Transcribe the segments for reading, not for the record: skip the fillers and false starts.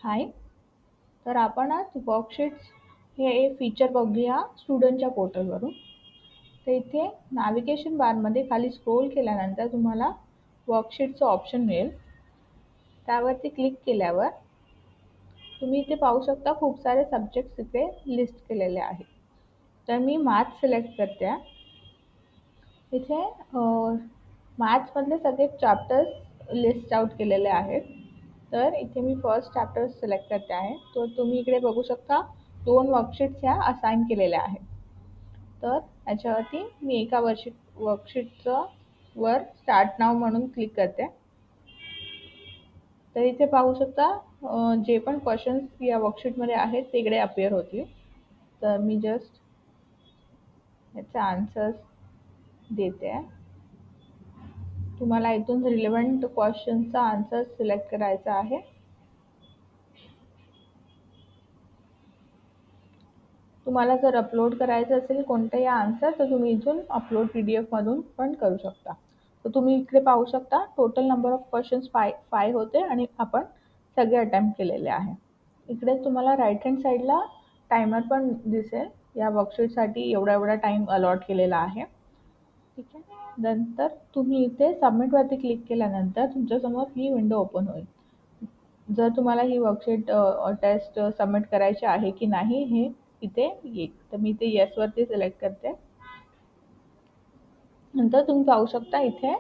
हाय. तर आपण आज वर्कशीट्स हे फीचर बघूया स्टुडंटच्या पोर्टलवरून. तर इथे नॅव्हिगेशन बारमध्ये खाली स्क्रोल केल्यानंतर तुम्हाला वर्कशीटचं ऑप्शन मिळेल. त्यावरती क्लिक केल्यावर तुम्ही इथे पाहू शकता खूप सारे सब्जेक्ट्स इथे लिस्ट केलेले आहेत. तर मी मॅथ्स सिलेक्ट करते आहे. इथे मॅथ्समधले सगळे चॅप्टर्स लिस्ट आउट केलेले आहेत. तर इथे मी फर्स्ट चॅप्टर सिलेक्ट करते आहे. तर तुम्ही इकडे बघू शकता 2 वर्कशीट्स ह्या असाइन केलेल्या आहेत. तर याच्यावरती मी एका वर्कशीटचं वर स्टार्ट नाव म्हणून क्लिक करते. तर इथे पाहू शकता जे पण क्वेश्चन्स या वर्कशीटमध्ये आहेत ते इकडे अपिअर होतील. तर मी जस्ट याचे आन्सर्स देते आहे. तुम्हाला इथून रिलेव्हंट क्वेश्चनचा आन्सर सिलेक्ट करायचा आहे. तुम्हाला जर अपलोड करायचं असेल कोणताही आन्सर तर तुम्ही इथून अपलोड PDF मधून पण करू शकता. तर तुम्ही इकडे पाहू शकता टोटल नंबर ऑफ क्वेश्चन्स 5 होते आणि आपण सगळे अटेम्प्ट केलेले आहे. इकडे तुम्हाला राईट हँड साईडला टायमर पण दिसेल. या वर्कशीटसाठी एवढा टाइम अलॉट केलेला आहे. ठीक आहे. नंतर तुम्ही इथे सबमिटवरती क्लिक केल्यानंतर तुमच्यासमोर ही विंडो ओपन होईल. जर तुम्हाला ही वर्कशीट टेस्ट सबमिट करायची आहे की नाही हे इथे येईल. तर मी इथे येसवरती सिलेक्ट करते. नंतर तुम्ही पाहू शकता इथे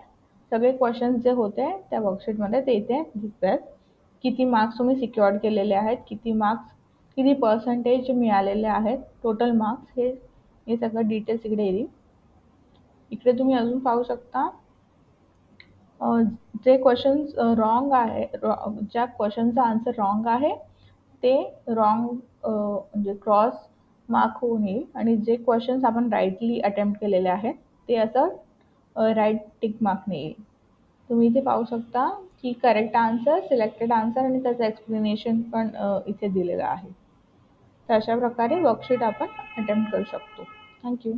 सगळे क्वेश्चन्स जे होते त्या वर्कशीटमध्ये ते इथे दिसतात. किती मार्क्स तुम्ही सिक्युअर्ड केलेले आहेत, किती पर्सेंटेज मिळालेले आहेत, टोटल मार्क्स हे सगळं डिटेल्स इकडे येईल. इकडे तुम्ही अजून पाहू शकता जे क्वेश्चन्स रॉंग आहे, ज्या क्वेश्चनचा आन्सर रॉंग आहे ते रॉंग म्हणजे क्रॉस मार्क होऊन येईल आणि जे क्वेश्चन्स आपण राईटली अटेम्प्ट केलेले आहेत ते असं राईट टिक मार्कने येईल. तुम्ही इथे पाहू शकता की करेक्ट आन्सर, सिलेक्टेड आन्सर आणि त्याचं एक्सप्लेनेशन पण इथे दिलेलं आहे. तर अशा प्रकारे वर्कशीट आपण अटेम्प्ट करू शकतो. थँक्यू.